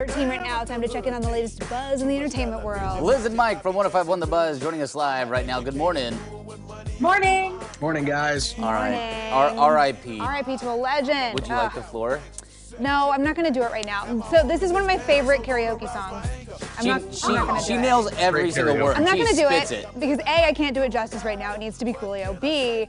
13 right now. Time to check in on the latest buzz in the entertainment world. Liz and Mike from 105.1 The Buzz joining us live right now. Good morning. Morning. Morning, guys. All right. R.I.P. R.I.P. to a legend. Would you like the floor? No, I'm not going to do it right now. So this is one of my favorite karaoke songs. I'm not going to do it. She nails every single word. I'm not going to do it because A, I can't do it justice right now. It needs to be Coolio. B,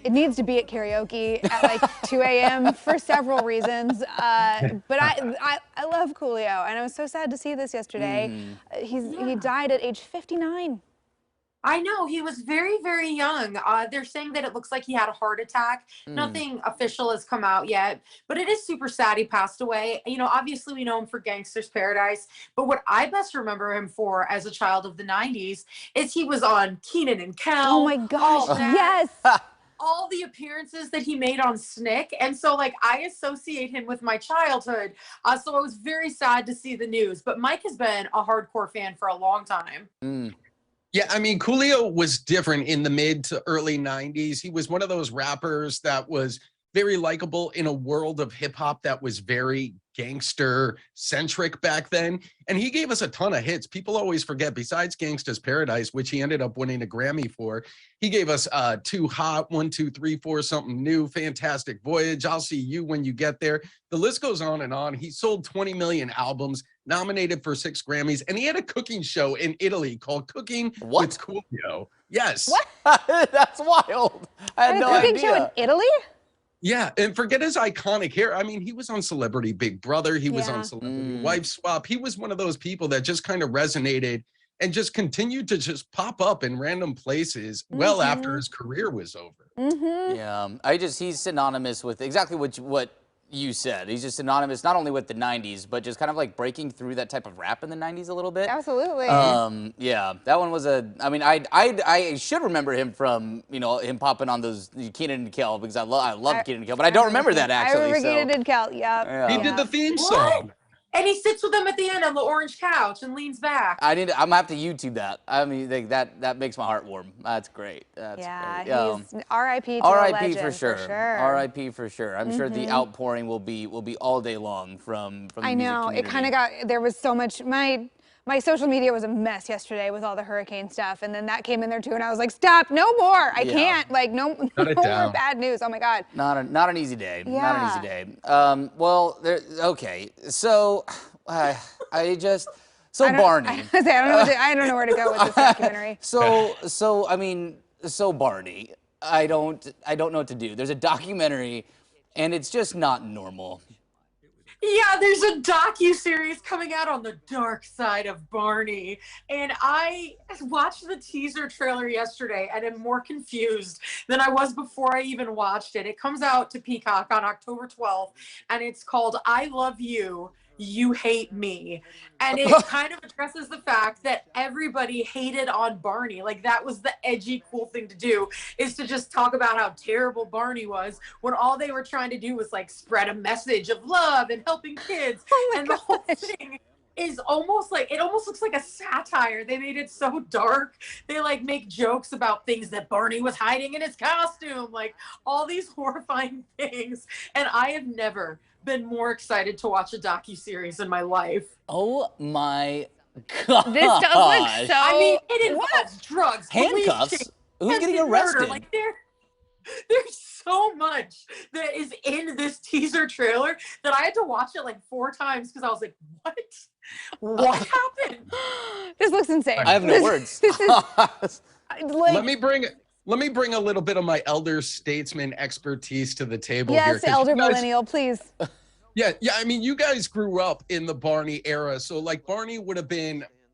it needs to be at karaoke at like 2 a.m. for several reasons. But I love Coolio, and I was so sad to see this yesterday. He died at age 59. I know, he was very, very young. They're saying that it looks like he had a heart attack. Nothing official has come out yet, but it is super sad he passed away. You know, obviously we know him for Gangster's Paradise, but what I best remember him for as a child of the 90s is he was on Kenan and Kel. Oh my gosh, yes. All the appearances that he made on Snick. And so like I associate him with my childhood. So I was very sad to see the news, but Mike has been a hardcore fan for a long time. Yeah, I mean, Coolio was different in the mid to early 90s. He was one of those rappers that was very likable in a world of hip hop that was very gangster centric back then. And he gave us a ton of hits. People always forget, besides Gangsta's Paradise, which he ended up winning a Grammy for, he gave us Too Hot, 1, 2, 3, 4, Something New, Fantastic Voyage, I'll See You When You Get There. The list goes on and on. He sold 20 million albums, nominated for 6 Grammys, and he had a cooking show in Italy called Cooking with Coolio. Yes. What? That's wild. I had no idea. A cooking show in Italy? Yeah, and forget his iconic hair. I mean, he was on Celebrity Big Brother. He was on Celebrity Wife Swap. He was one of those people that just kind of resonated and just continued to just pop up in random places well after his career was over. Yeah, he's synonymous with exactly what you said. He's just synonymous not only with the 90s, but just kind of like breaking through that type of rap in the 90s a little bit. Absolutely. Yeah, that one was I mean, I should remember him from, you know, him popping on those Kenan and Kel, because I love Kenan and Kel, but I don't remember that actually. I remember Kenan and Kel, He did the theme song. And he sits with them at the end on the orange couch and leans back. I'm gonna have to YouTube that. I mean, like, that makes my heart warm. That's great. That's great. He's R.I.P. to a R.I.P. legend, for sure. R.I.P. for sure. I'm sure the outpouring will be all day long from the I music know, community. it kind of got, there was so much, my social media was a mess yesterday with all the hurricane stuff, and then that came in there too, and I was like, stop, no more, I can't, like, no more bad news, oh my God. Not an easy day, Yeah. not an easy day. Well, okay, so, Barney. I don't know where to go with this documentary. So Barney, I don't know what to do. There's a documentary, and it's just not normal. Yeah, there's a docu-series coming out on the dark side of Barney. And I watched the teaser trailer yesterday and am more confused than I was before I even watched it. It comes out to Peacock on October 12th, and it's called I Love You, You Hate Me. And it kind of addresses the fact that everybody hated on Barney. Like, that was the edgy, cool thing to do, is to just talk about how terrible Barney was, when all they were trying to do was like spread a message of love and helping kids. And the whole thing is almost looks like a satire. They made it so dark. They like make jokes about things that Barney was hiding in his costume, like all these horrifying things. And I have never been more excited to watch a docu-series in my life. Oh my God. This does look so... I mean, it involves drugs, handcuffs. Who's getting arrested? Murder. Like, there's so much that is in this teaser trailer that I had to watch it like 4 times because I was like, what happened? This looks insane. I have no words. This is like, Let me bring a little bit of my elder statesman expertise to the table here. Yes, elder millennial, please. Yeah. I mean, you guys grew up in the Barney era, so like Barney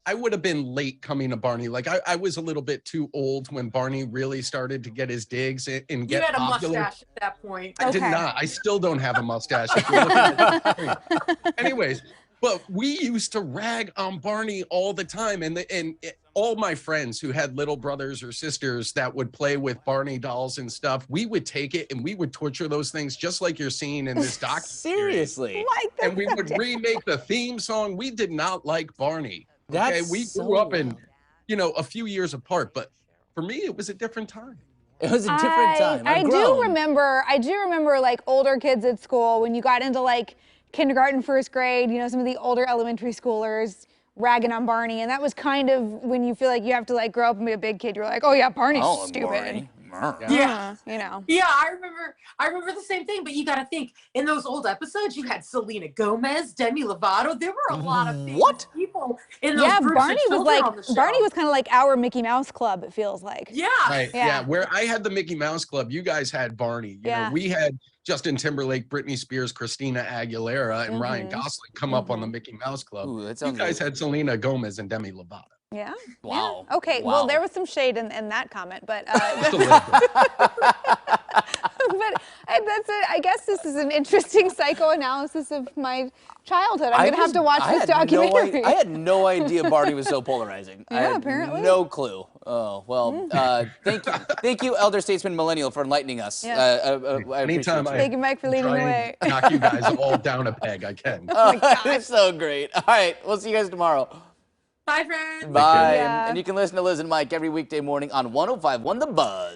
I would have been late coming to Barney. Like I was a little bit too old when Barney really started to get his digs and get popular. You had a mustache at that point. I did not. I still don't have a mustache. If you're looking at the screen. Anyways, but we used to rag on Barney all the time, and all my friends who had little brothers or sisters that would play with Barney dolls and stuff, we would take it and we would torture those things just like you're seeing in this doc. Seriously. And we would remake the theme song. We did not like Barney. Okay, That's we grew up in, a few years apart, but for me, it was a different time. It was a different time. I do remember like older kids at school when you got into like kindergarten, first grade, you know, some of the older elementary schoolers ragging on Barney, and that was kind of when you feel like you have to like grow up and be a big kid. You're like, oh yeah, Barney's Oh, stupid. Barney. Yeah. You know. Yeah, I remember the same thing, but you got to think in those old episodes, you had Selena Gomez, Demi Lovato. There were a lot of famous people in those Yeah, groups Barney of was children like on the show. Barney was kind of like our Mickey Mouse Club. It feels like. Yeah. Right. Yeah. Yeah. Where I had the Mickey Mouse Club, you guys had Barney. You know, we had Justin Timberlake, Britney Spears, Christina Aguilera, and Ryan Gosling come up on the Mickey Mouse Club. Ooh, that You sounds guys good. had Selena Gomez and Demi Lovato. Yeah. Wow. Yeah. Okay. Wow. Well, there was some shade in that comment, but Just a little bit. but that's it. I guess this is an interesting psychoanalysis of my childhood. I'm gonna have to watch this documentary. I had no idea Barney was so polarizing. I had apparently. no clue. Oh well. Thank you, elder statesman millennial, for enlightening us. Yeah. I appreciate Anytime you. I Thank you, Mike, for leading the try way. and knock you guys all down a peg, I can. It's so great. All right, we'll see you guys tomorrow. Bye, friends. Bye. Yeah. And you can listen to Liz and Mike every weekday morning on 105.1 The Buzz.